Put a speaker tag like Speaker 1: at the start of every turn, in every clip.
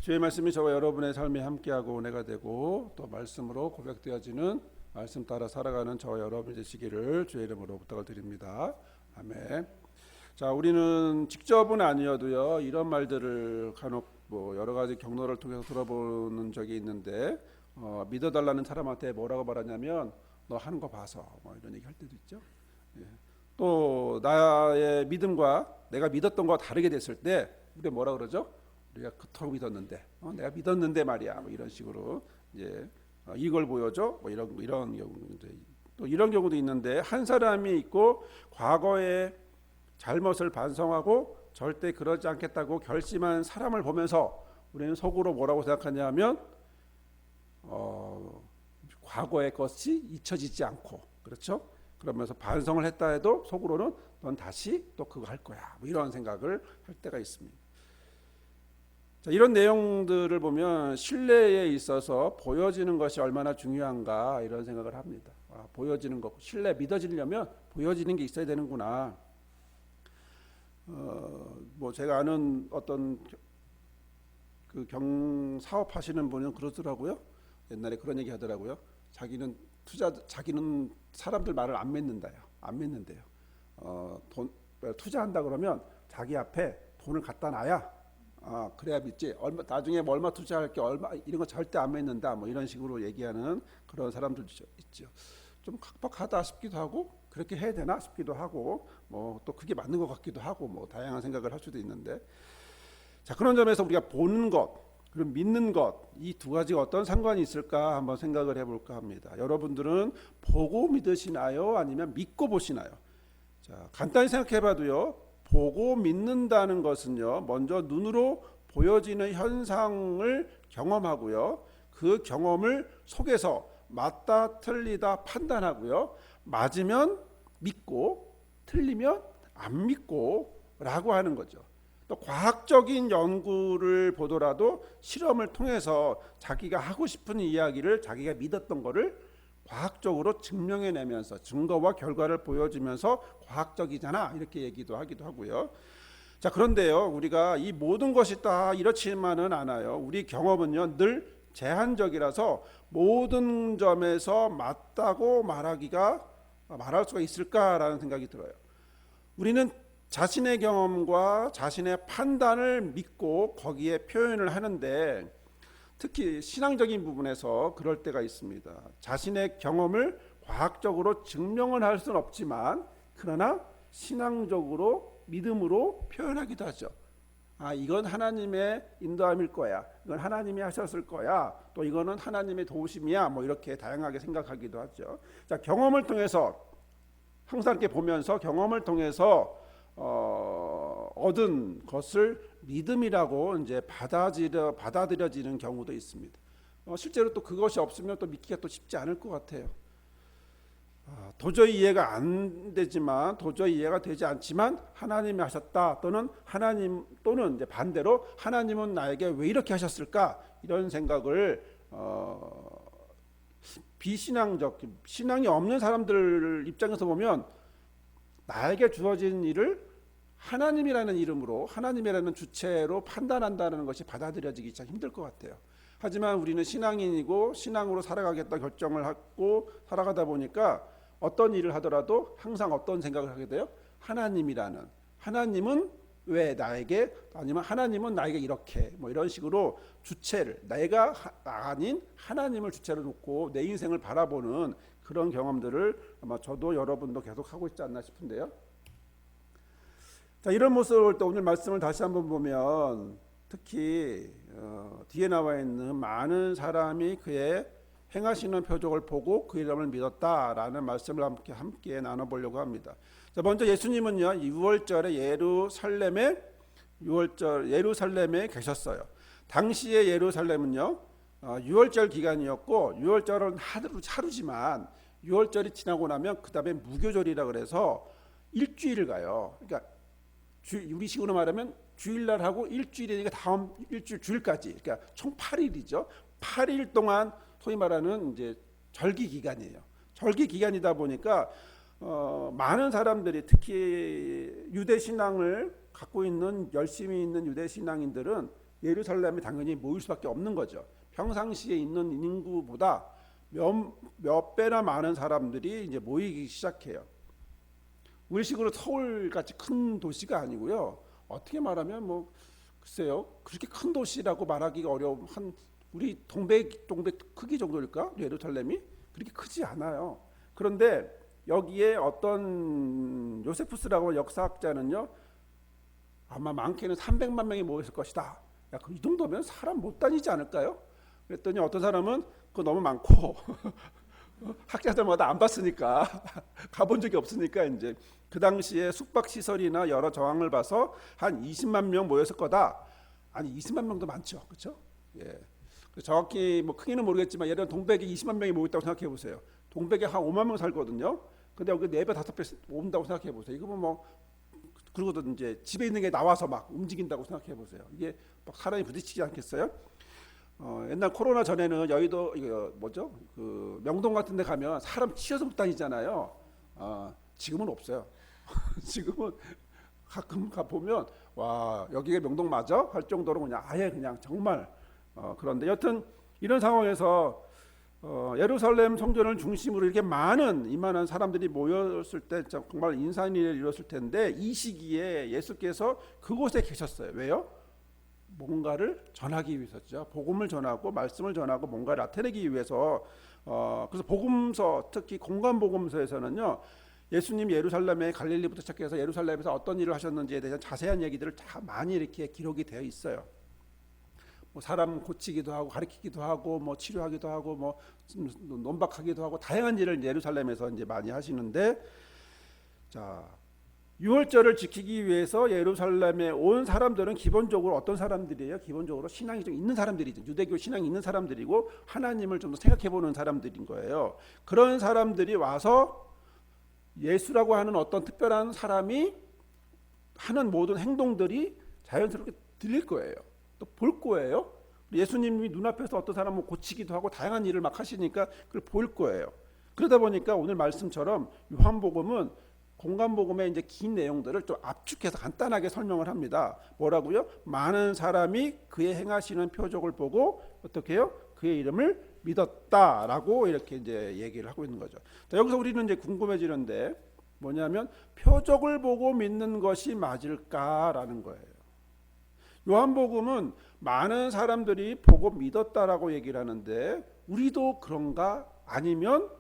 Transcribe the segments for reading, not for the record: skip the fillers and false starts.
Speaker 1: 주의 말씀이 저와 여러분의 삶에 함께하고 은혜가 되고 또 말씀으로 고백되어지는 말씀 따라 살아가는 저와 여러분이 되시기를 주의 이름으로 부탁을 드립니다. 아멘. 자, 우리는 직접은 아니어도요 이런 말들을 간혹 여러 가지 경로를 통해서 들어보는 적이 있는데 믿어달라는 사람한테 뭐라고 말하냐면 너 하는 거 봐서 이런 얘기 할 때도 있죠. 예. 또 나의 믿음과 내가 믿었던 거와 다르게 됐을 때 우리 뭐라 그러죠? 우리가 그토록 믿었는데 내가 믿었는데 말이야 이런 식으로 이제 이걸 보여줘 이런 경우 또 이런 경우도 있는데 한 사람이 있고 과거의 잘못을 반성하고 절대 그러지 않겠다고 결심한 사람을 보면서 우리는 속으로 뭐라고 생각하냐면 과거의 것이 잊혀지지 않고 그렇죠? 그러면서 반성을 했다 해도 속으로는 넌 다시 또 그거 할 거야 이런 생각을 할 때가 있습니다. 자, 이런 내용들을 보면 신뢰에 있어서 보여지는 것이 얼마나 중요한가 이런 생각을 합니다. 보여지는 것, 신뢰 믿어지려면 보여지는 게 있어야 되는구나. 제가 아는 어떤 그 사업 하시는 분은 그러더라고요. 옛날에 그런 얘기 하더라고요. 자기는 사람들 말을 안 믿는다요. 안 믿는데요. 투자한다 그러면 자기 앞에 돈을 갖다 놔야 그래야 믿지. 나중에 얼마 투자할게 이런 거 절대 안 믿는다. 이런 식으로 얘기하는 그런 사람들 있죠. 좀 각박하다 싶기도 하고 그렇게 해야 되나 싶기도 하고 또 그게 맞는 것 같기도 하고 다양한 생각을 할 수도 있는데 자 그런 점에서 우리가 보는 것 그리고 믿는 것 이 두 가지가 어떤 상관이 있을까 한번 생각을 해볼까 합니다. 여러분들은 보고 믿으시나요? 아니면 믿고 보시나요? 자 간단히 생각해봐도요. 보고 믿는다는 것은요. 먼저 눈으로 보여지는 현상을 경험하고요. 그 경험을 속에서 맞다 틀리다 판단하고요. 맞으면 믿고 틀리면 안 믿고 라고 하는 거죠. 또 과학적인 연구를 보더라도 실험을 통해서 자기가 하고 싶은 이야기를 자기가 믿었던 거를 과학적으로 증명해내면서 증거와 결과를 보여주면서 과학적이잖아 이렇게 얘기도 하기도 하고요. 자 그런데요 우리가 이 모든 것이 다 이렇지만은 않아요. 우리 경험은요 늘 제한적이라서 모든 점에서 맞다고 말할 수가 있을까라는 생각이 들어요. 우리는 자신의 경험과 자신의 판단을 믿고 거기에 표현을 하는데 특히 신앙적인 부분에서 그럴 때가 있습니다. 자신의 경험을 과학적으로 증명은 할 수는 없지만 그러나 신앙적으로 믿음으로 표현하기도 하죠. 이건 하나님의 인도함일 거야. 이건 하나님이 하셨을 거야. 또 이거는 하나님의 도우심이야. 이렇게 다양하게 생각하기도 하죠. 자, 경험을 통해서 항상 이렇게 보면서 경험을 통해서 얻은 것을 믿음이라고 이제 받아들여지는 경우도 있습니다. 실제로 또 그것이 없으면 또 믿기가 또 쉽지 않을 것 같아요. 도저히 이해가 안 되지만 도저히 이해가 되지 않지만 하나님이 하셨다 또는 이제 반대로 하나님은 나에게 왜 이렇게 하셨을까 이런 생각을 비신앙적 신앙이 없는 사람들 입장에서 보면 나에게 주어진 일을 하나님이라는 이름으로 하나님이라는 주체로 판단한다는 것이 받아들여지기 참 힘들 것 같아요. 하지만 우리는 신앙인이고 신앙으로 살아가겠다 결정을 하고 살아가다 보니까 어떤 일을 하더라도 항상 어떤 생각을 하게 돼요? 하나님은 왜 나에게 아니면 하나님은 나에게 이렇게 이런 식으로 주체를 내가 아닌 하나님을 주체로 놓고 내 인생을 바라보는 그런 경험들을 아마 저도 여러분도 계속 하고 있지 않나 싶은데요. 자, 이런 모습을 볼 때 오늘 말씀을 다시 한번 보면 특히 뒤에 나와 있는 많은 사람이 그의 행하시는 표적을 보고 그 이름을 믿었다라는 말씀을 함께 나눠보려고 합니다. 자, 먼저 예수님은요 6월절에 예루살렘에 계셨어요. 당시의 예루살렘은요 6월절 기간이었고 6월절은 하루지만 6월절이 지나고 나면 그 다음에 무교절이라 그래서 일주일을 가요. 그러니까 우리식으로 말하면 주일날 하고 일주일이니까 다음 일주일 주일까지 그러니까 총 8일이죠. 8일 동안 소위 말하는 이제 절기 기간이에요. 절기 기간이다 보니까 많은 사람들이 특히 유대 신앙을 갖고 있는 열심히 있는 유대 신앙인들은 예루살렘에 당연히 모일 수밖에 없는 거죠. 평상시에 있는 인구보다 몇 배나 많은 사람들이 이제 모이기 시작해요. 우리식으로 서울같이 큰 도시가 아니고요. 어떻게 말하면 뭐 글쎄요, 그렇게 큰 도시라고 말하기가 어려운 한 우리 동백 크기 정도일까? 예루살렘이 그렇게 크지 않아요. 그런데 여기에 어떤 요세푸스라고 하는 역사학자는요, 아마 많게는 300만 명이 모였을 것이다. 야, 이 정도면 사람 못 다니지 않을까요? 그랬더니 어떤 사람은 그거 너무 많고 학자들마다 안 봤으니까 가본 적이 없으니까 이제 그 당시에 숙박 시설이나 여러 정황을 봐서 한 20만 명 모였을 거다. 아니 20만 명도 많죠, 그렇죠? 예. 정확히 뭐 크기는 모르겠지만 예를 들어 동백에 20만 명이 모였다고 생각해 보세요. 동백에 한 5만 명 살거든요. 근데 여기 4배 5배 온다고 생각해 보세요. 이거 뭐 그리고 이제 집에 있는 게 나와서 막 움직인다고 생각해 보세요. 이게 막 사람이 부딪히지 않겠어요? 옛날 코로나 전에는 여의도 이거 뭐죠? 그 명동 같은 데 가면 사람 치여서 못 다니잖아요. 지금은 없어요. 지금은 가끔 가 보면 와, 여기가 명동 맞아? 할 정도로 그냥 아예 그냥 정말 그런데 여튼 이런 상황에서 예루살렘 성전을 중심으로 이렇게 이만한 사람들이 모였을 때 정말 인산일을 이뤘을 텐데 이 시기에 예수께서 그곳에 계셨어요. 왜요? 뭔가를 전하기 위해서죠. 복음을 전하고 말씀을 전하고 뭔가를 나타내기 위해서. 그래서 복음서, 특히 공간 복음서에서는요, 예수님 예루살렘의 갈릴리부터 시작해서 예루살렘에서 어떤 일을 하셨는지에 대한 자세한 얘기들을 다 많이 이렇게 기록이 되어 있어요. 뭐 사람 고치기도 하고 가르치기도 하고 뭐 치료하기도 하고 뭐 논박하기도 하고 다양한 일을 예루살렘에서 이제 많이 하시는데, 자, 유월절을 지키기 위해서 예루살렘에 온 사람들은 기본적으로 어떤 사람들이에요? 기본적으로 신앙이 좀 있는 사람들이죠. 유대교 신앙이 있는 사람들이고 하나님을 좀 더 생각해보는 사람들인 거예요. 그런 사람들이 와서 예수라고 하는 어떤 특별한 사람이 하는 모든 행동들이 자연스럽게 들릴 거예요. 또 볼 거예요. 예수님이 눈앞에서 어떤 사람을 고치기도 하고 다양한 일을 막 하시니까 그걸 볼 거예요. 그러다 보니까 오늘 말씀처럼 요한복음은 공간복음의 이제 긴 내용들을 좀 압축해서 간단하게 설명을 합니다. 뭐라고요? 많은 사람이 그의 행하시는 표적을 보고 어떻게 해요? 그의 이름을 믿었다라고 이렇게 이제 얘기를 하고 있는 거죠. 자, 여기서 우리는 이제 궁금해지는데 뭐냐면 표적을 보고 믿는 것이 맞을까라는 거예요. 요한복음은 많은 사람들이 보고 믿었다라고 얘기를 하는데 우리도 그런가? 아니면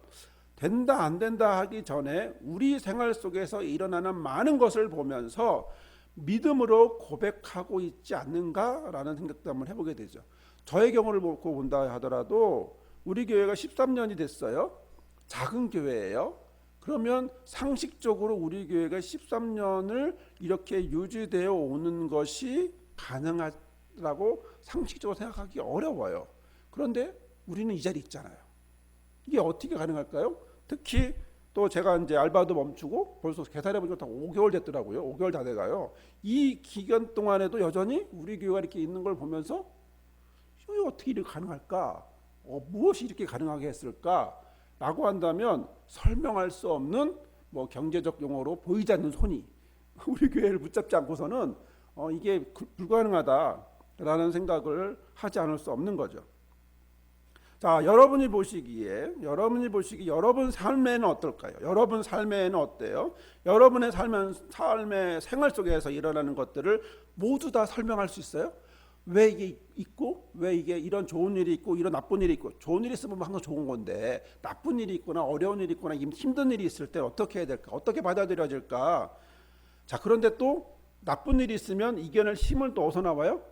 Speaker 1: 된다 안 된다 하기 전에 우리 생활 속에서 일어나는 많은 것을 보면서 믿음으로 고백하고 있지 않는가라는 생각도 한번 해보게 되죠. 저의 경우를 보고 본다 하더라도 우리 교회가 13년이 됐어요. 작은 교회예요. 그러면 상식적으로 우리 교회가 13년을 이렇게 유지되어 오는 것이 가능하다고 상식적으로 생각하기 어려워요. 그런데 우리는 이 자리에 있잖아요. 이게 어떻게 가능할까요? 특히 또 제가 이제 알바도 멈추고 벌써 계산해 보니까 다 5개월 됐더라고요. 5개월 다 돼가요. 이 기간 동안에도 여전히 우리 교회가 이렇게 있는 걸 보면서 이게 어떻게 이렇게 가능할까? 무엇이 이렇게 가능하게 했을까? 라고 한다면 설명할 수 없는 뭐 경제적 용어로 보이지 않는 손이 우리 교회를 붙잡지 않고서는 이게 불가능하다라는 생각을 하지 않을 수 없는 거죠. 자, 여러분이 보시기에 여러분 삶에는 어떨까요? 여러분 삶에는 어때요? 여러분의 삶의 생활 속에서 일어나는 것들을 모두 다 설명할 수 있어요? 왜 이게 있고, 왜 이게 이런 좋은 일이 있고, 이런 나쁜 일이 있고, 좋은 일이 있으면 항상 좋은 건데, 나쁜 일이 있거나 어려운 일이 있거나 힘든 일이 있을 때 어떻게 해야 될까? 어떻게 받아들여질까? 자, 그런데 또 나쁜 일이 있으면 이겨낼 힘을 또 어디서 나와요?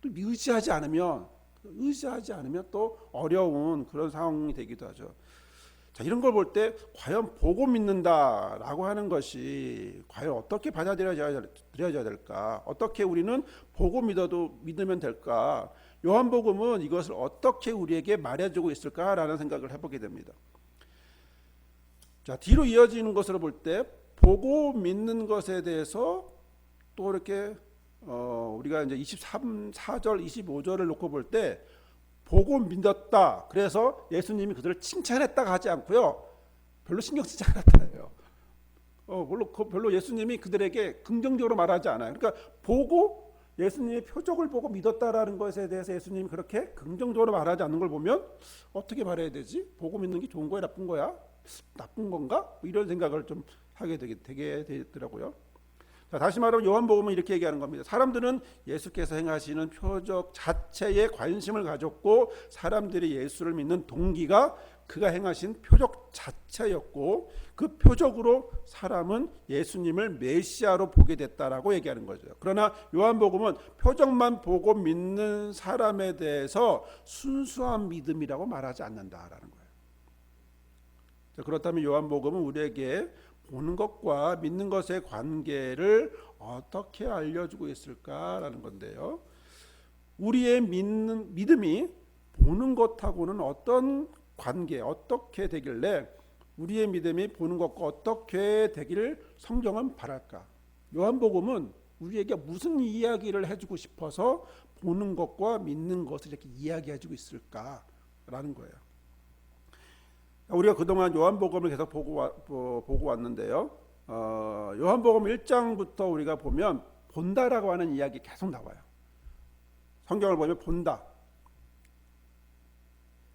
Speaker 1: 또 의지하지 않으면 또 어려운 그런 상황이 되기도 하죠. 자, 이런 걸 볼 때 과연 보고 믿는다라고 하는 것이 과연 어떻게 받아들여져야 될까? 어떻게 우리는 보고 믿으면 될까? 요한복음은 이것을 어떻게 우리에게 말해주고 있을까라는 생각을 해보게 됩니다. 자, 뒤로 이어지는 것으로 볼 때 보고 믿는 것에 대해서 또 이렇게 우리가 이제 24절, 25절을 놓고 볼 때 보고 믿었다. 그래서 예수님이 그들을 칭찬했다가 하지 않고요. 별로 신경 쓰지 않았다요. 별로 예수님이 그들에게 긍정적으로 말하지 않아요. 그러니까 보고 예수님의 표적을 보고 믿었다라는 것에 대해서 예수님이 그렇게 긍정적으로 말하지 않는 걸 보면 어떻게 말해야 되지? 보고 믿는 게 좋은 거야, 나쁜 거야? 나쁜 건가? 뭐 이런 생각을 좀 하게 되게 되더라고요. 자, 다시 말하면 요한복음은 이렇게 얘기하는 겁니다. 사람들은 예수께서 행하시는 표적 자체에 관심을 가졌고 사람들이 예수를 믿는 동기가 그가 행하신 표적 자체였고 그 표적으로 사람은 예수님을 메시아로 보게 됐다라고 얘기하는 거죠. 그러나 요한복음은 표적만 보고 믿는 사람에 대해서 순수한 믿음이라고 말하지 않는다라는 거예요. 자, 그렇다면 요한복음은 우리에게 보는 것과 믿는 것의 관계를 어떻게 알려주고 있을까라는 건데요. 우리의 믿음이 보는 것하고는 어떤 관계, 어떻게 되길래 우리의 믿음이 보는 것과 어떻게 되기를 성경은 바랄까? 요한복음은 우리에게 무슨 이야기를 해주고 싶어서 보는 것과 믿는 것을 이렇게 이야기해주고 있을까라는 거예요. 우리가 그동안 요한복음을 계속 보고 왔는데요. 요한복음 1장부터 우리가 보면 본다라고 하는 이야기 계속 나와요. 성경을 보면 본다.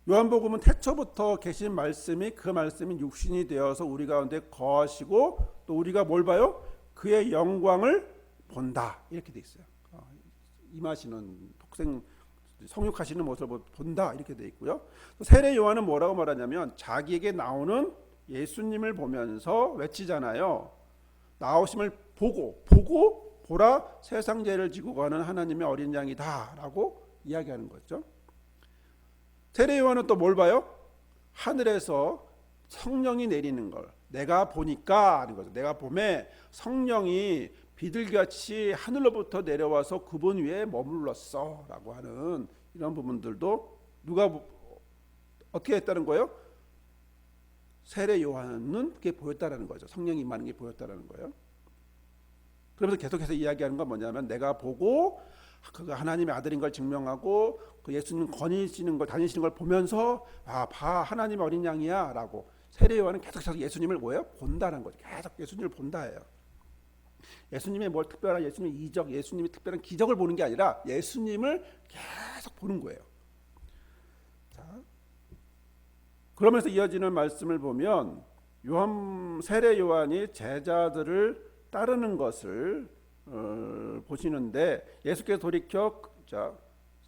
Speaker 1: 요한복음은 태초부터 계신 말씀이 그 말씀이 육신이 되어서 우리 가운데 거하시고 또 우리가 뭘 봐요? 그의 영광을 본다. 이렇게 돼 있어요. 임하시는 성육하시는 모습을 본다 이렇게 돼 있고요. 세례 요한은 뭐라고 말하냐면 자기에게 나오는 예수님을 보면서 외치잖아요. 나오심을 보고 보라 세상 죄를 지고 가는 하나님의 어린 양이다라고 이야기하는 거죠. 세례 요한은 또 뭘 봐요? 하늘에서 성령이 내리는 걸 내가 보니까 하는 거죠. 내가 봄에 성령이 비둘기같이 하늘로부터 내려와서 그분 위에 머물렀어 라고 하는 이런 부분들도 누가 어떻게 했다는 거예요? 세례 요한은 그게 보였다라는 거죠. 성령이 임하는 게 보였다라는 거예요. 그러면서 계속해서 이야기하는 건 뭐냐면 내가 보고 그가 하나님의 아들인 걸 증명하고 그 예수님 다니시는 걸 보면서 봐 하나님의 어린 양이야 라고 세례 요한은 계속해서 예수님을 뭐예요? 본다는 거죠. 계속 예수님을 본다예요. 예수님의 뭘 특별한 예수님의 이적, 예수님의 특별한 기적을 보는 게 아니라 예수님을 계속 보는 거예요. 자, 그러면서 이어지는 말씀을 보면 세례 요한이 제자들을 따르는 것을 보시는데 예수께서 돌이켜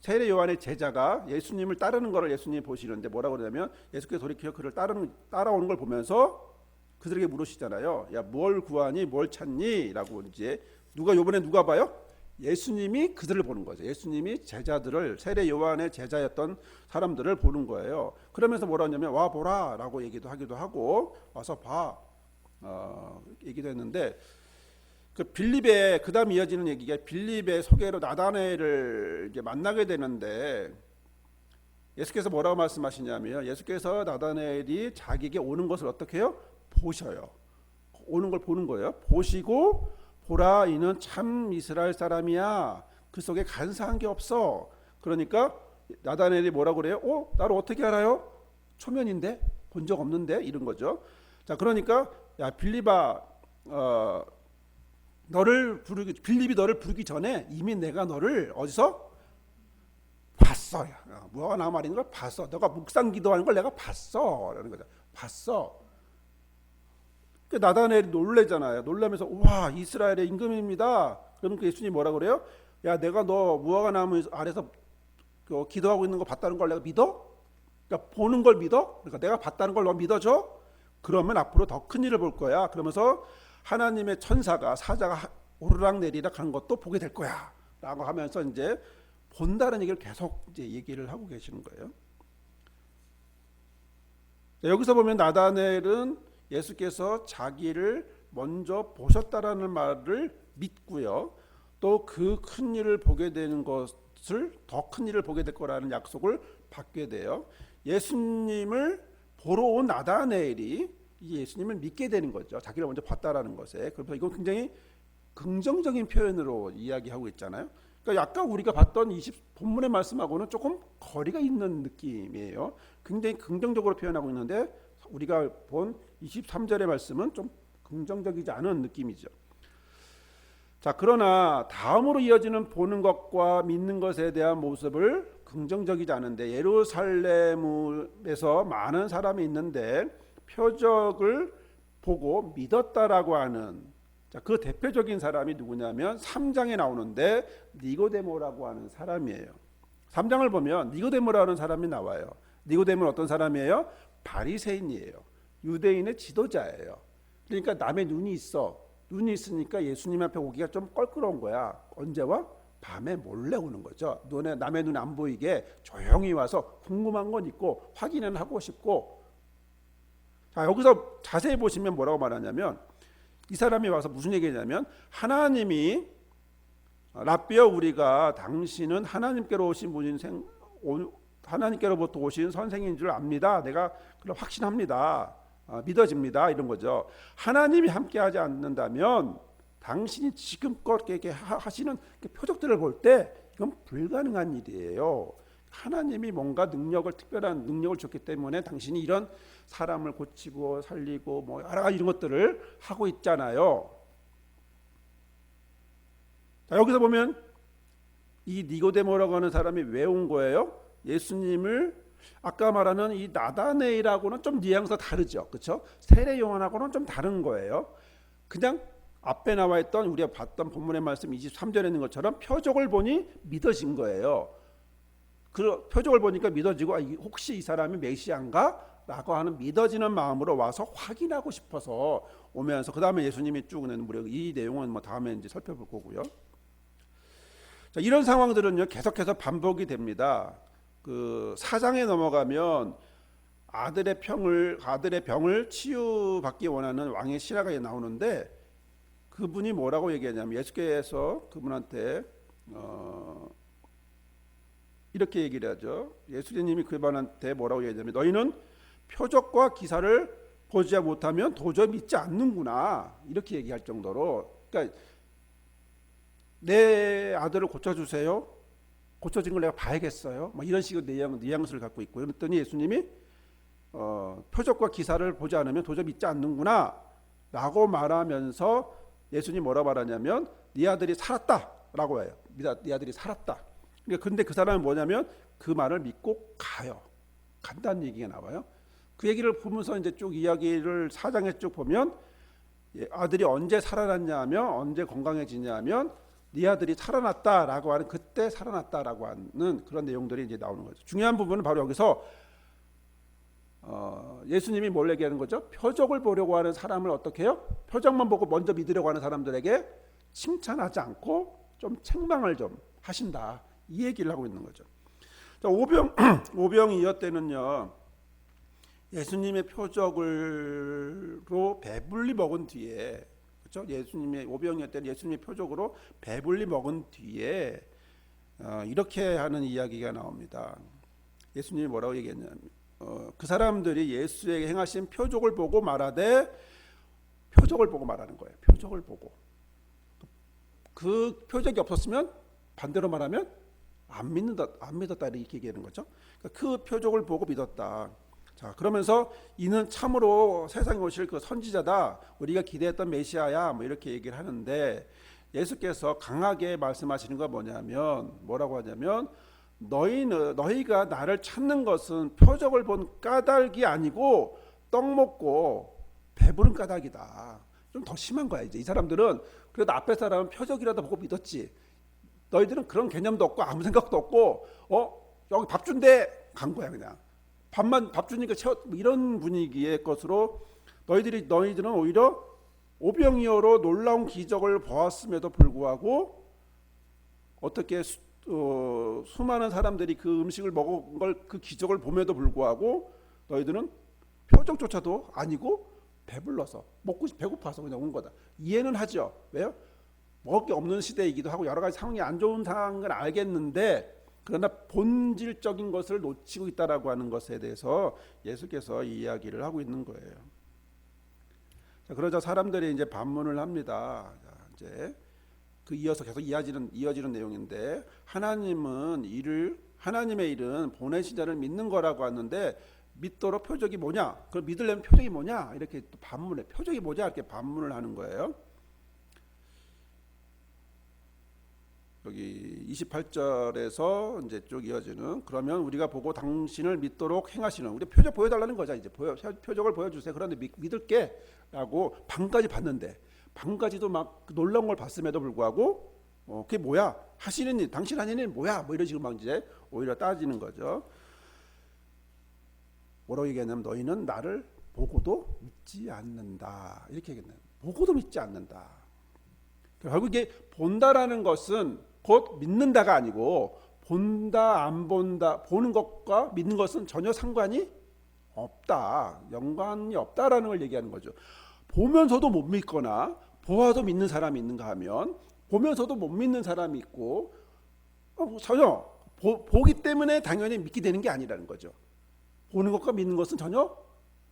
Speaker 1: 세례 요한의 제자가 예수님을 따르는 것을 예수님이 보시는데 뭐라고 그러냐면 예수께서 돌이켜 그를 따라오는 걸 보면서 그들에게 물으시잖아요. 야, 뭘 구하니? 뭘 찾니? 라고 이제 요번에 누가 봐요? 예수님이 그들을 보는 거죠. 예수님이 제자들을 세례 요한의 제자였던 사람들을 보는 거예요. 그러면서 뭐라 하냐면 와 보라 라고 얘기도 하기도 하고 와서 봐 얘기도 했는데 그 빌립의 그다음 이어지는 얘기가 빌립의 소개로 나다나엘을 이제 만나게 되는데 예수께서 뭐라고 말씀하시냐면 예수께서 나다나엘이 자기에게 오는 것을 어떻게 해요? 보셔요. 오는 걸 보는 거예요. 보시고 보라 이는 참 이스라엘 사람이야. 그 속에 간사한 게 없어. 그러니까 나다나엘이 뭐라고 그래요? 나를 어떻게 알아요? 초면인데 본 적 없는데 이런 거죠. 자, 그러니까 야 빌립아 빌립이 너를 부르기 전에 이미 내가 너를 어디서 봤어. 무화과 나무 아래 있는 걸 봤어. 너가 묵상 기도하는 걸 내가 봤어. 라는 거죠. 봤어. 그 나다나엘이 놀래잖아요. 놀라면서 와 이스라엘의 임금입니다. 그러면 그 예수님이 뭐라 그래요? 야 내가 너 무화과 나무 아래서 기도하고 있는 거 봤다는 걸 내가 믿어? 그러니까 보는 걸 믿어? 그러니까 내가 봤다는 걸 너 믿어줘? 그러면 앞으로 더 큰 일을 볼 거야. 그러면서 하나님의 천사가 사자가 오르락 내리락 하는 것도 보게 될 거야. 라고 하면서 이제 본다는 얘기를 계속 이제 얘기를 하고 계시는 거예요. 여기서 보면 나다나엘은 예수께서 자기를 먼저 보셨다라는 말을 믿고요. 또 그 큰 일을 보게 되는 것을 더 큰 일을 보게 될 거라는 약속을 받게 돼요. 예수님을 보러 온 나다나엘이 예수님을 믿게 되는 거죠. 자기를 먼저 봤다라는 것에. 그래서 이건 굉장히 긍정적인 표현으로 이야기하고 있잖아요. 그러니까 약간 우리가 봤던 본문의 말씀하고는 조금 거리가 있는 느낌이에요. 굉장히 긍정적으로 표현하고 있는데 우리가 본 23절의 말씀은 좀 긍정적이지 않은 느낌이죠. 자, 그러나 다음으로 이어지는 보는 것과 믿는 것에 대한 모습을 긍정적이지 않은데, 예루살렘에서 많은 사람이 있는데 표적을 보고 믿었다라고 하는, 자, 그 대표적인 사람이 누구냐면 3장에 나오는데 니고데모라고 하는 사람이에요. 3장을 보면 니고데모라는 사람이 나와요. 니고데모는 어떤 사람이에요? 바리새인이에요. 유대인의 지도자예요. 그러니까 남의 눈이 있어. 눈이 있으니까 예수님 앞에 오기가 좀 껄끄러운 거야. 언제 와? 밤에 몰래 오는 거죠. 남의 눈에 안 보이게 조용히 와서 궁금한 건 있고 확인은 하고 싶고. 자, 여기서 자세히 보시면 뭐라고 말하냐면, 이 사람이 와서 무슨 얘기냐면, 하나님이 랍비여, 우리가 당신은 하나님께로 오신 분인 하나님께로부터 오신 선생인 줄 압니다. 내가 그걸 확신합니다. 믿어집니다. 이런 거죠. 하나님이 함께하지 않는다면 당신이 지금껏 이렇게 하시는 표적들을 볼 때 이건 불가능한 일이에요. 하나님이 뭔가 특별한 능력을 줬기 때문에 당신이 이런 사람을 고치고 살리고 뭐 여러 가지 이런 것들을 하고 있잖아요. 자, 여기서 보면 이 니고데모라고 하는 사람이 왜 온 거예요? 예수님을 아까 말하는 이 나다네일하고는 좀 뉘앙스가 다르죠. 그렇죠? 세례 요한하고는 좀 다른 거예요. 그냥 앞에 나와 있던 우리가 봤던 본문의 말씀 23절에 있는 것처럼 표적을 보니 믿어진 거예요. 그 표적을 보니까 믿어지고, 혹시 이 사람이 메시아인가? 라고 하는 믿어지는 마음으로 와서 확인하고 싶어서 오면서, 그 다음에 예수님이 쭉 내는 이 내용은 뭐 다음에 이제 살펴볼 거고요. 자, 이런 상황들은요 계속해서 반복이 됩니다. 그 4장에 넘어가면 아들의 병을 치유받기 원하는 왕의 신하가 나오는데, 그분이 뭐라고 얘기하냐면, 예수께서 그분한테 이렇게 얘기를 하죠. 예수님이 그분한테 뭐라고 얘기하냐면, 너희는 표적과 기사를 보지 못하면 도저히 믿지 않는구나, 이렇게 얘기할 정도로, 그러니까 내 아들을 고쳐주세요. 고쳐진 걸 내가 봐야겠어요. 뭐 이런 식의 뉘앙스를 갖고 있고요. 그랬더니 예수님이 표적과 기사를 보지 않으면 도저히 믿지 않는구나 라고 말하면서, 예수님이 뭐라고 말하냐면 네 아들이 살았다라고 해요. 네 아들이 살았다. 그런데 그 사람은 뭐냐면 그 말을 믿고 가요. 간다는 얘기가 나와요. 그 얘기를 보면서 이제 쭉 이야기를 4장에 쭉 보면, 아들이 언제 살아났냐 하면, 언제 건강해지냐 하면 네 아들이 살아났다라고 하는, 그때 살아났다라고 하는 그런 내용들이 이제 나오는 거죠. 중요한 부분은 바로 여기서 예수님이 뭘 얘기하는 거죠? 표적을 보려고 하는 사람을 어떻게 해요? 표적만 보고 먼저 믿으려고 하는 사람들에게 칭찬하지 않고 좀 책망을 좀 하신다, 이 얘기를 하고 있는 거죠. 자, 오병이어 때는요, 예수님의 표적으로 배불리 먹은 뒤에, 그렇죠? 예수님의 오병이어 때는 예수님의 표적으로 배불리 먹은 뒤에 이렇게 하는 이야기가 나옵니다. 예수님이 뭐라고 얘기했냐면, 그 사람들이 예수에게 행하신 표적을 보고 말하되, 표적을 보고 말하는 거예요. 표적을 보고. 그 표적이 없었으면 반대로 말하면 안 믿었다 이렇게 얘기하는 거죠. 그러니까 그 표적을 보고 믿었다. 자, 그러면서 이는 참으로 세상에 오실 그 선지자다, 우리가 기대했던 메시아야, 뭐 이렇게 얘기를 하는데, 예수께서 강하게 말씀하시는 건 뭐라고 하냐면, 너희가 나를 찾는 것은 표적을 본 까닭이 아니고 떡 먹고 배부른 까닭이다. 좀 더 심한 거야. 이제 이 사람들은 그래도 앞에 사람은 표적이라도 보고 믿었지, 너희들은 그런 개념도 없고 아무 생각도 없고 여기 밥 준대 간 거야. 그냥 밥 주니까 이런 분위기의 것으로 너희들은 오히려 오병이어로 놀라운 기적을 보았음에도 불구하고, 어떻게 수많은 사람들이 그 음식을 먹은 걸, 그 기적을 봄에도 불구하고 너희들은 표적조차도 아니고 배불러서 배고파서 그냥 온 거다. 이해는 하죠. 왜요? 먹을 게 없는 시대이기도 하고 여러 가지 상황이 안 좋은 상황을 알겠는데, 그러나 본질적인 것을 놓치고 있다라고 하는 것에 대해서 예수께서 이 이야기를 하고 있는 거예요. 자, 그러자 사람들이 이제 반문을 합니다. 자, 이제 그 이어서 계속 이어지는 내용인데, 하나님의 일은 보내신 자를 믿는 거라고 하는데, 믿도록 표적이 뭐냐? 그걸 믿으려면 표적이 뭐냐? 이렇게 또 반문해. 표적이 뭐냐? 이렇게 반문을 하는 거예요. 여기 28절에서 이제 쭉 이어지는 그러면 우리가 보고 당신을 믿도록 행하시는 우리 표적 보여달라는 거죠. 이제 표적을 보여주세요. 그런데 믿을게라고 방까지 봤는데 방까지도 막 놀라운 걸 봤음에도 불구하고 그게 뭐야? 하시는 일, 당신 하는 일 뭐야? 뭐 이런 식으로 막 이제 오히려 따지는 거죠. 뭐라고 얘기하냐면 너희는 나를 보고도 믿지 않는다. 이렇게 얘기했나요? 보고도 믿지 않는다. 결국 이게 본다라는 것은 곧 믿는다가 아니고 본다 안 본다 보는 것과 믿는 것은 전혀 상관이 없다. 연관이 없다라는 걸 얘기하는 거죠. 보면서도 못 믿거나 보아도 믿는 사람이 있는가 하면 보면서도 못 믿는 사람이 있고 전혀 보기 때문에 당연히 믿게 되는 게 아니라는 거죠. 보는 것과 믿는 것은 전혀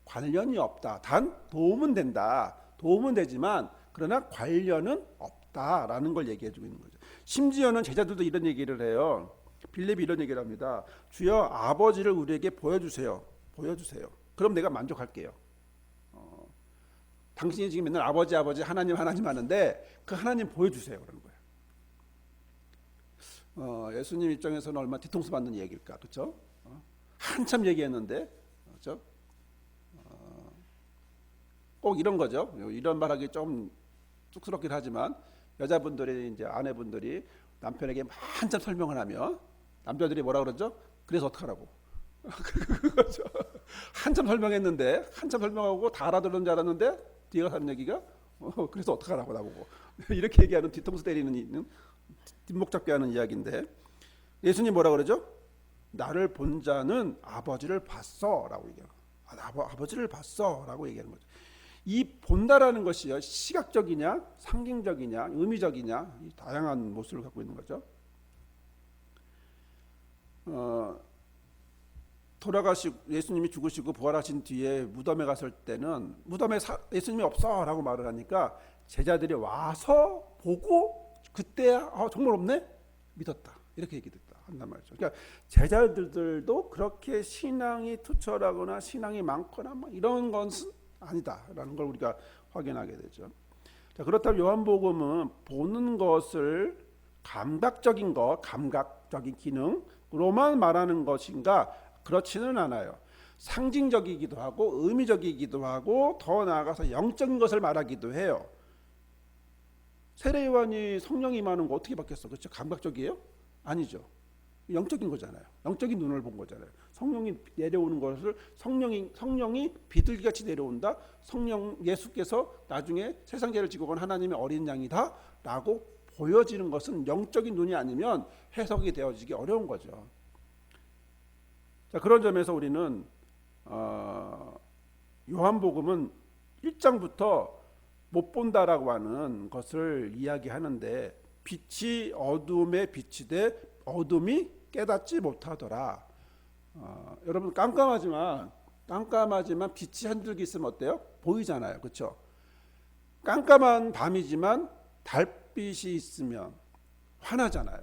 Speaker 1: 관련이 없다. 단 도움은 된다. 도움은 되지만 그러나 관련은 없다라는 걸 얘기해 주고 있는 거죠. 심지어는 제자들도 이런 얘기를 해요. 빌립이 이런 얘기를 합니다. 주여 아버지를 우리에게 보여주세요. 보여주세요. 그럼 내가 만족할게요. 당신이 지금 맨날 아버지 하나님 하는데 그 하나님 보여주세요. 그러는 거예요. 예수님 입장에서는 얼마나 뒤통수 받는 얘기일까. 그렇죠? 한참 얘기했는데 그렇죠? 꼭 이런 거죠. 이런 말하기 좀 쑥스럽긴 하지만 여자분들이 이제 아내분들이 남편에게 한참 설명을 하면 남자들이 뭐라 그러죠? 그래서 어떡하라고. 그거죠. 한참 설명했는데 한참 설명하고 다 알아들은 줄 알았는데 뒤에 가서 하는 얘기가 그래서 어떡하라고 나보고 이렇게 얘기하는 뒤통수 때리는 뒷목 잡게 하는 이야기인데 예수님 뭐라 그러죠? 나를 본 자는 아버지를 봤어라고 얘기해요. 아버지를 봤어라고 얘기하는 거죠. 이 본다라는 것이요 시각적이냐 상징적이냐 의미적이냐 다양한 모습을 갖고 있는 거죠. 돌아가시고 예수님이 죽으시고 부활하신 뒤에 무덤에 갔을 때는 무덤에 예수님이 없어라고 말을 하니까 제자들이 와서 보고 그때 정말 없네 믿었다 이렇게 얘기됐다 한단 말이죠. 그러니까 제자들도 그렇게 신앙이 투철하거나 신앙이 많거나 뭐 이런 것은 아니다라는 걸 우리가 확인하게 되죠. 자, 그렇다면 요한복음은 보는 것을 감각적인 기능으로만 말하는 것인가? 그렇지는 않아요. 상징적이기도 하고 의미적이기도 하고 더 나아가서 영적인 것을 말하기도 해요. 세례요한이 성령이 임하는 거 어떻게 바뀌었어? 그렇죠? 감각적이에요? 아니죠. 영적인 거잖아요. 영적인 눈을 본 거잖아요. 성령이 내려오는 것을 성령이 비둘기같이 내려온다. 예수께서 나중에 세상 죄를 지고 간 하나님의 어린 양이다라고 보여지는 것은 영적인 눈이 아니면 해석이 되어지기 어려운 거죠. 자, 그런 점에서 우리는 요한복음은 1장부터 못 본다라고 하는 것을 이야기하는데 빛이 어둠에 비치되 어둠이 깨닫지 못하더라. 여러분 깜깜하지만 빛이 한 줄기 있으면 어때요? 보이잖아요. 그렇죠? 깜깜한 밤이지만 달빛이 있으면 환하잖아요.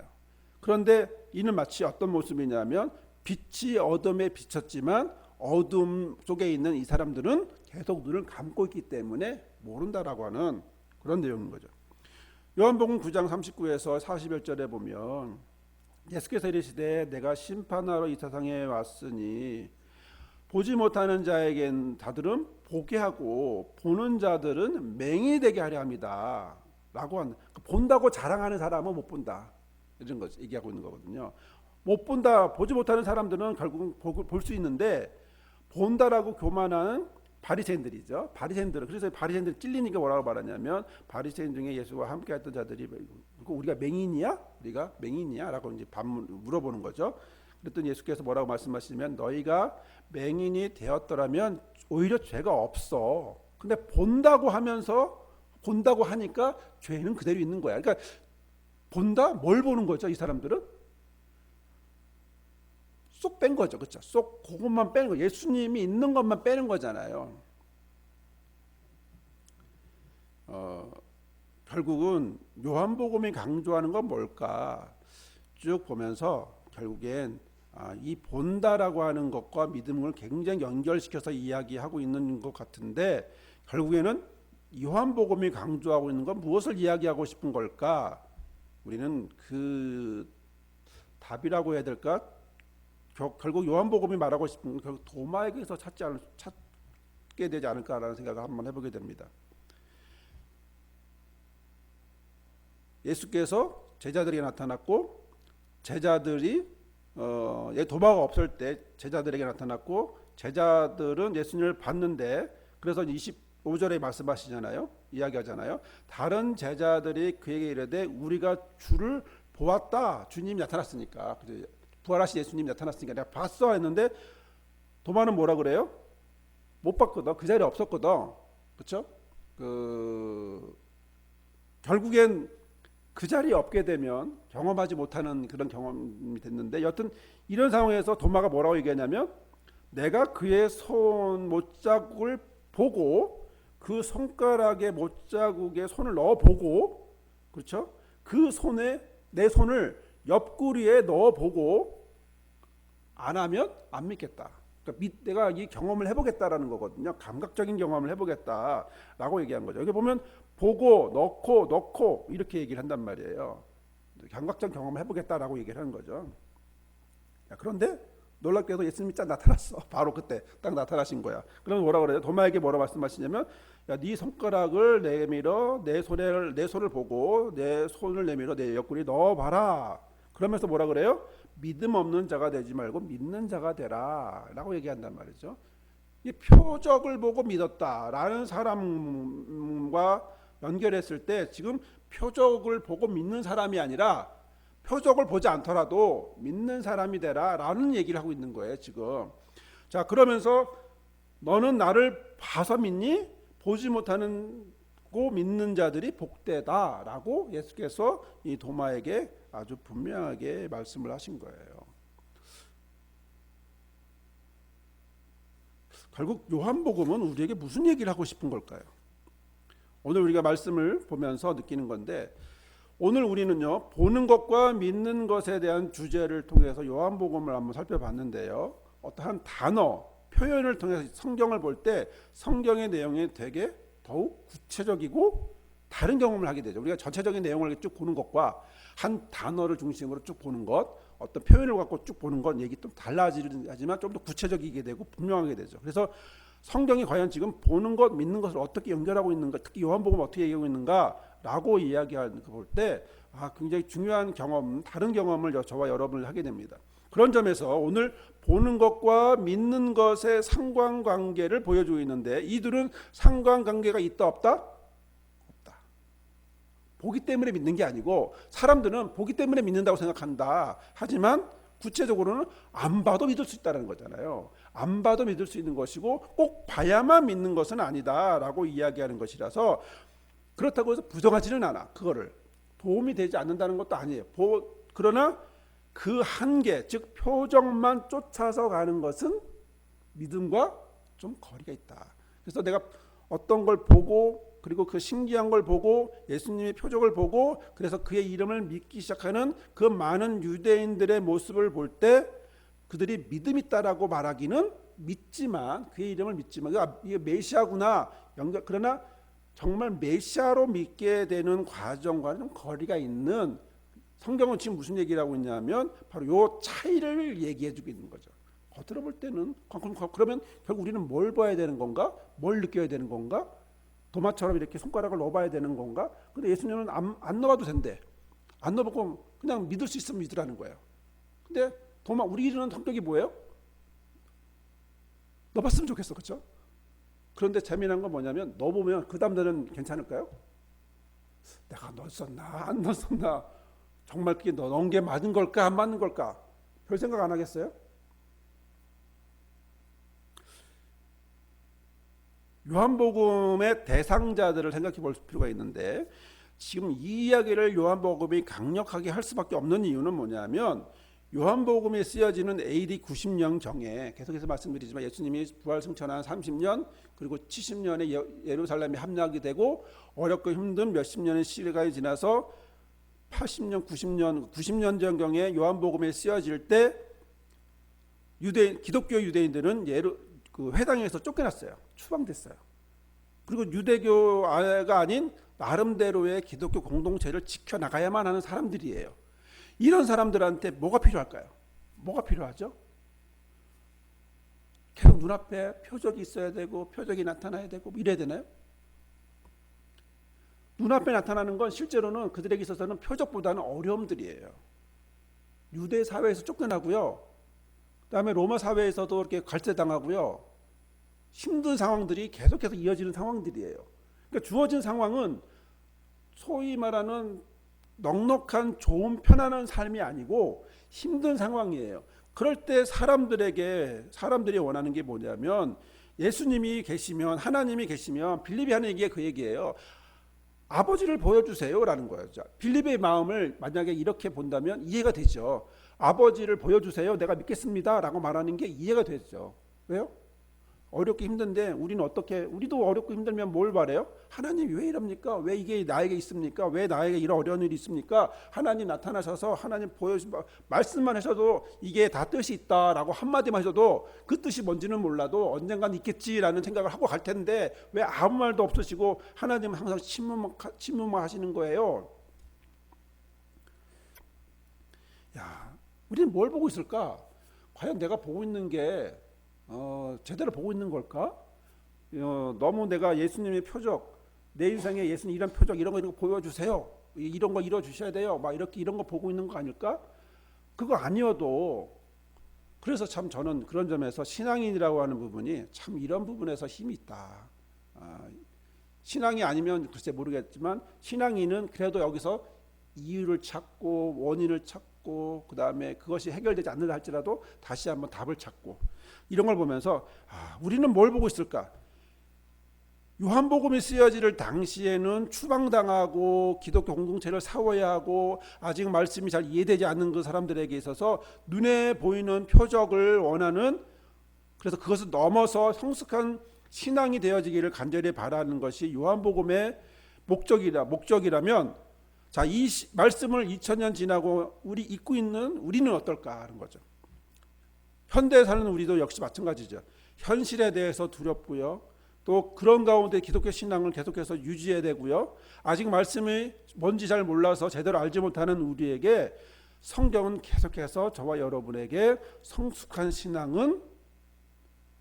Speaker 1: 그런데 이는 마치 어떤 모습이냐면 빛이 어둠에 비쳤지만 어둠 속에 있는 이 사람들은 계속 눈을 감고 있기 때문에 모른다라고 하는 그런 내용인 거죠. 요한복음 9장 39에서 41절에 보면 예수께서 이르시되 내가 심판하러 이 세상에 왔으니 보지 못하는 자들은 보게 하고 보는 자들은 맹인이 되게 하려 합니다. 라고 하는 본다고 자랑하는 사람은 못 본다. 이런 거 얘기하고 있는 거거든요. 못 본다, 보지 못하는 사람들은 결국은 볼 수 있는데 본다라고 교만하는 바리새인들이죠. 그래서 바리새인들이 찔리니까 뭐라고 말하냐면 바리새인 중에 예수와 함께했던 자들이 우리가 맹인이야? 라고 이제 물어보는 거죠. 그랬더니 예수께서 뭐라고 말씀하시면 너희가 맹인이 되었더라면 오히려 죄가 없어. 근데 본다고 하니까 죄는 그대로 있는 거야. 그러니까 본다? 뭘 보는 거죠? 이 사람들은 쏙 뺀 거죠. 그렇죠? 쏙 그것만 빼는 거. 예수님이 있는 것만 빼는 거잖아요. 결국은 요한복음이 강조하는 건 뭘까? 쭉 보면서 결국엔 이 본다라고 하는 것과 믿음을 굉장히 연결시켜서 이야기하고 있는 것 같은데 결국에는 요한복음이 강조하고 있는 건 무엇을 이야기하고 싶은 걸까? 우리는 그 답이라고 해야 될까? 결국 요한복음이 말하고 싶은 건 결국 도마에게서 찾게 되지 않을까라는 생각을 한번 해보게 됩니다. 예수께서 제자들에게 나타났고, 제자들이 도마가 없을 때 제자들에게 나타났고, 제자들은 예수님을 봤는데, 그래서 25절에 말씀하시잖아요. 이야기하잖아요. 다른 제자들이 그에게 이르되 우리가 주를 보았다. 주님이 나타났으니까, 부활하신 예수님이 나타났으니까 내가 봤어 했는데, 도마는 뭐라 그래요? 못 봤거든. 그 자리에 없었거든. 그렇죠? 결국엔 그 자리에 없게 되면 경험하지 못하는 그런 경험이 됐는데, 여튼 이런 상황에서 도마가 뭐라고 얘기하냐면, 내가 그의 손 못자국을 보고 그 손가락에 못자국에 손을 넣어보고, 그렇죠? 그 손에 내 손을 옆구리에 넣어보고 안 하면 안 믿겠다. 그러니까 내가 이 경험을 해보겠다라는 거거든요. 감각적인 경험을 해보겠다라고 얘기한 거죠. 여기 보면 보고 넣고 이렇게 얘기를 한단 말이에요. 감각적 경험을 해보겠다라고 얘기를 하는 거죠. 그런데 놀랍게도 예수님이 딱 나타났어. 바로 그때 딱 나타나신 거야. 그러면 뭐라 그래요? 도마에게 뭐라 말씀하시냐면, 야, 네 손가락을 내밀어 내 손을 보고 내 손을 내밀어 내 옆구리 넣어봐라. 그러면서 뭐라 그래요? 믿음 없는 자가 되지 말고 믿는 자가 되라라고 얘기한단 말이죠. 이 표적을 보고 믿었다라는 사람과 연결했을 때 지금 표적을 보고 믿는 사람이 아니라 표적을 보지 않더라도 믿는 사람이 되라라는 얘기를 하고 있는 거예요, 지금. 자, 그러면서 너는 나를 봐서 믿니? 보지 못하는 고 믿는 자들이 복되다라고 예수께서 이 도마에게 아주 분명하게 말씀을 하신 거예요. 결국 요한복음은 우리에게 무슨 얘기를 하고 싶은 걸까요? 오늘 우리가 말씀을 보면서 느끼는 건데, 오늘 우리는요, 보는 것과 믿는 것에 대한 주제를 통해서 요한복음을 한번 살펴봤는데요, 어떠한 단어, 표현을 통해서 성경을 볼 때 성경의 내용이 되게 더욱 구체적이고 다른 경험을 하게 되죠. 우리가 전체적인 내용을 쭉 보는 것과 한 단어를 중심으로 쭉 보는 것, 어떤 표현을 갖고 쭉 보는 것, 얘기 좀 달라지지만 좀 더 구체적이게 되고 분명하게 되죠. 그래서 성경이 과연 지금 보는 것, 믿는 것을 어떻게 연결하고 있는가, 특히 요한복음 어떻게 얘기하고 있는가라고 이야기하는 거 볼 때 굉장히 중요한 경험, 다른 경험을 저와 여러분을 하게 됩니다. 그런 점에서 오늘 보는 것과 믿는 것의 상관관계를 보여주고 있는데, 이들은 상관관계가 있다 없다? 없다. 보기 때문에 믿는 게 아니고, 사람들은 보기 때문에 믿는다고 생각한다. 하지만 구체적으로는 안 봐도 믿을 수 있다는 거잖아요. 안 봐도 믿을 수 있는 것이고 꼭 봐야만 믿는 것은 아니다라고 이야기하는 것이라서, 그렇다고 해서 부정하지는 않아. 그거를 도움이 되지 않는다는 것도 아니에요. 그러나 그 한계, 즉 표정만 쫓아서 가는 것은 믿음과 좀 거리가 있다. 그래서 내가 어떤 걸 보고, 그리고 그 신기한 걸 보고, 예수님의 표적을 보고, 그래서 그의 이름을 믿기 시작하는 그 많은 유대인들의 모습을 볼 때, 그들이 믿음 있다라고 말하기는 믿지만, 그의 이름을 믿지만, 이게 메시아구나, 그러나 정말 메시아로 믿게 되는 과정과는 좀 거리가 있는, 성경은 지금 무슨 얘기를 하고 있냐면 바로 요 차이를 얘기해 주고 있는 거죠. 겉으로 볼 때는 그러면 결국 우리는 뭘 봐야 되는 건가? 뭘 느껴야 되는 건가? 도마처럼 이렇게 손가락을 넣어봐야 되는 건가? 근데 예수님은 안 넣어도 된대. 안 넣어보고 그냥 믿을 수 있으면 믿으라는 거예요. 근데 우리는 성격이 뭐예요? 넣어봤으면 좋겠어, 그렇죠? 그런데 재미난 건 뭐냐면, 넣어보면 그 다음 날은 괜찮을까요? 내가 넣었었나 안 넣었었나, 정말 그게 넣은 게 맞은 걸까 안 맞는 걸까, 별 생각 안 하겠어요? 요한복음의 대상자들을 생각해 볼 필요가 있는데, 지금 이 이야기를 요한복음이 강력하게 할 수밖에 없는 이유는 뭐냐면, 요한복음에 쓰여지는 AD 90년 정에, 계속해서 말씀드리지만 예수님이 부활 승천한 30년, 그리고 70년에 예루살렘에 함락이 되고 어렵고 힘든 몇십 년의 시간이 지나서 80년, 90년 전경에 요한복음에 쓰여질 때, 기독교 유대인들은 그 회당에서 쫓겨났어요. 추방됐어요. 그리고 유대교가 아닌 나름대로의 기독교 공동체를 지켜나가야만 하는 사람들이에요. 이런 사람들한테 뭐가 필요할까요? 뭐가 필요하죠? 계속 눈앞에 표적이 있어야 되고 표적이 나타나야 되고 이래야 되나요? 눈앞에 나타나는 건 실제로는 그들에게 있어서는 표적보다는 어려움들이에요. 유대 사회에서 쫓겨나고요. 그다음에 로마 사회에서도 이렇게 갈세당하고요. 힘든 상황들이 계속해서 이어지는 상황들이에요. 그러니까 주어진 상황은 소위 말하는 넉넉한 좋은 편안한 삶이 아니고 힘든 상황이에요. 그럴 때 사람들이 원하는 게 뭐냐면 예수님이 계시면 하나님이 계시면 빌립이 하는 얘기가 그 얘기예요. 아버지를 보여주세요라는 거예요. 빌립의 마음을 만약에 이렇게 본다면 이해가 되죠. 아버지를 보여주세요. 내가 믿겠습니다라고 말하는 게 이해가 되죠. 왜요? 어렵고 힘든데 우리도 어렵고 힘들면 뭘 바래요? 하나님 왜 이럽니까? 왜 이게 나에게 있습니까? 왜 나에게 이런 어려운 일이 있습니까? 하나님 나타나셔서 하나님 말씀만 하셔도 이게 다 뜻이 있다라고 한마디만 하셔도 그 뜻이 뭔지는 몰라도 언젠간 있겠지라는 생각을 하고 갈 텐데 왜 아무 말도 없으시고 하나님은 항상 침묵만 하시는 거예요. 야, 우리는 뭘 보고 있을까? 과연 내가 보고 있는 게 제대로 보고 있는 걸까? 너무 내가 예수님의 표적, 내 인생에 예수님 이런 표적 이런 거 보여주세요. 이런 거 이뤄 주셔야 돼요. 막 이런 거 보고 있는 거 아닐까? 그거 아니어도 그래서 참 저는 그런 점에서 신앙인이라고 하는 부분이 참 이런 부분에서 힘이 있다. 신앙이 아니면 글쎄 모르겠지만 신앙인은 그래도 여기서 이유를 찾고 원인을 찾고 그 다음에 그것이 해결되지 않는다 할지라도 다시 한번 답을 찾고 이런 걸 보면서 우리는 뭘 보고 있을까? 요한복음이 쓰여질 당시에는 추방당하고 기독교 공동체를 사워야 하고 아직 말씀이 잘 이해되지 않는 그 사람들에게 있어서 눈에 보이는 표적을 원하는 그래서 그것을 넘어서 성숙한 신앙이 되어지기를 간절히 바라는 것이 요한복음의 목적이라면 자, 이 말씀을 2000년 지나고 우리는 어떨까 하는 거죠. 현대에 사는 우리도 역시 마찬가지죠. 현실에 대해서 두렵고요. 또 그런 가운데 기독교 신앙을 계속해서 유지해야 되고요. 아직 말씀이 뭔지 잘 몰라서 제대로 알지 못하는 우리에게 성경은 계속해서 저와 여러분에게 성숙한 신앙은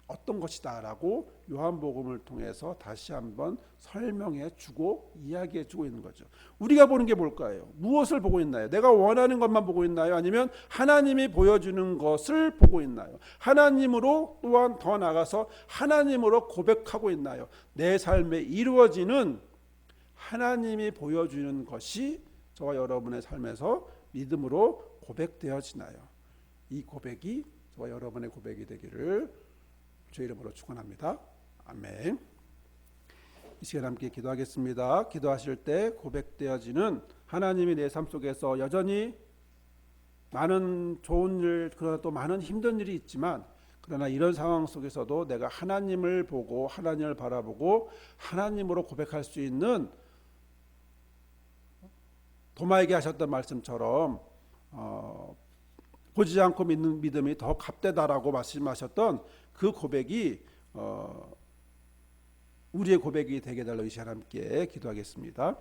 Speaker 1: 어떤 것이다 라고 요한복음을 통해서 다시 한번 설명해 주고 이야기해 주고 있는 거죠. 우리가 보는 게 뭘까요? 무엇을 보고 있나요? 내가 원하는 것만 보고 있나요? 아니면 하나님이 보여주는 것을 보고 있나요? 하나님으로 또한 더 나아가서 하나님으로 고백하고 있나요? 내 삶에 이루어지는 하나님이 보여주는 것이 저와 여러분의 삶에서 믿음으로 고백되어지나요? 이 고백이 저와 여러분의 고백이 되기를 주의 이름으로 축원합니다. 아멘. 이 시간 함께 기도하겠습니다. 기도하실 때 고백되어지는 하나님이 내 삶 속에서 여전히 많은 좋은 일 그러나 또 많은 힘든 일이 있지만 그러나 이런 상황 속에서도 내가 하나님을 보고 하나님을 바라보고 하나님으로 고백할 수 있는 도마에게 하셨던 말씀처럼 보지 않고 믿는 믿음이 더 값되다라고 말씀하셨던 그 고백이 우리의 고백이 되게 달라 이 시간 함께 기도하겠습니다.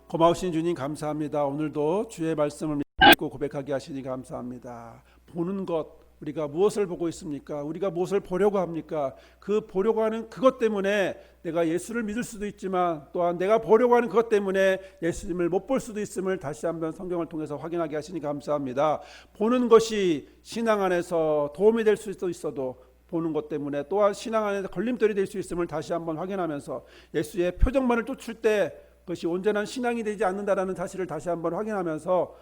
Speaker 1: 고마우신 주님 감사합니다. 오늘도 주의 말씀을 믿고 고백하게 하시니 감사합니다. 보는 것 우리가 무엇을 보고 있습니까? 우리가 무엇을 보려고 합니까? 그 보려고 하는 그것 때문에 내가 예수를 믿을 수도 있지만 또한 내가 보려고 하는 그것 때문에 예수님을 못 볼 수도 있음을 다시 한번 성경을 통해서 확인하게 하시니 감사합니다. 보는 것이 신앙 안에서 도움이 될 수도 있어도 보는 것 때문에 또한 신앙 안에서 걸림돌이 될 수 있음을 다시 한번 확인하면서 예수의 표적만을 쫓을 때 그것이 온전한 신앙이 되지 않는다라는 사실을 다시 한번 확인하면서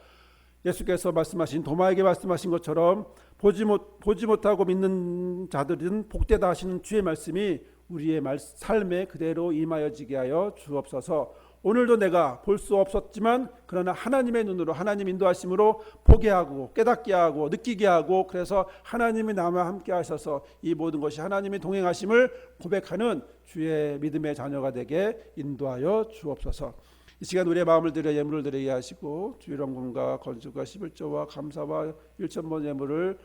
Speaker 1: 예수께서 말씀하신 도마에게 말씀하신 것처럼 보지 못하고 믿는 자들은 복되다 하시는 주의 말씀이 우리의 삶에 그대로 임하여지게 하여 주옵소서. 오늘도 내가 볼 수 없었지만 그러나 하나님의 눈으로 하나님 인도하심으로 보게 하고 깨닫게 하고 느끼게 하고 그래서 하나님이 나와 함께 하셔서 이 모든 것이 하나님의 동행하심을 고백하는 주의 믿음의 자녀가 되게 인도하여 주옵소서. 이 시간 우리의 마음을 들여 예물을 드리게 하시고 주의 영광과 건축과 11조와 감사와 1,000번 예물을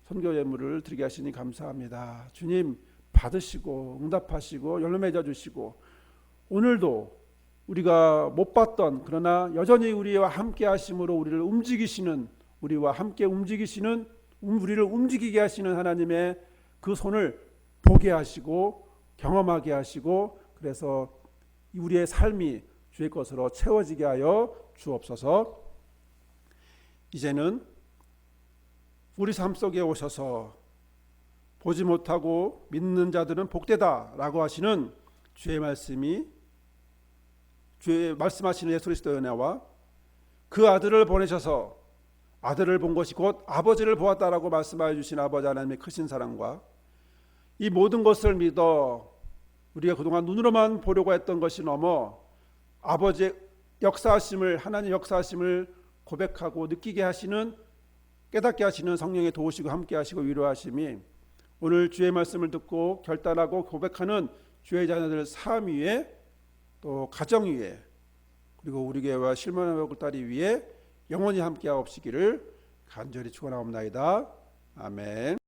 Speaker 1: 선교 예물을 드리게 하시니 감사합니다. 주님 받으시고 응답하시고 열매 맺어 주시고 오늘도 우리가 못 봤던 그러나 여전히 우리와 함께 하심으로 우리를 움직이시는 우리와 함께 움직이시는 우리를 움직이게 하시는 하나님의 그 손을 보게 하시고 경험하게 하시고 그래서 우리의 삶이 주의 것으로 채워지게 하여 주옵소서. 이제는 우리 삶 속에 오셔서 보지 못하고 믿는 자들은 복되다라고 하시는 주의 말씀이 주의 말씀하시는 예수 그리스도의 은혜와 그 아들을 보내셔서 아들을 본 것이 곧 아버지를 보았다라고 말씀하여 주신 아버지 하나님의 크신 사랑과 이 모든 것을 믿어 우리가 그동안 눈으로만 보려고 했던 것이 넘어 아버지의 역사하심을 하나님 역사하심을 고백하고 느끼게 하시는 깨닫게 하시는 성령의 도우시고 함께 하시고 위로하심이 오늘 주의 말씀을 듣고 결단하고 고백하는 주의 자녀들 삶 위에 또 가정 위에 그리고 우리 교회와 실만한 목욕다리 위에 영원히 함께 하옵시기를 간절히 축원하옵나이다. 아멘.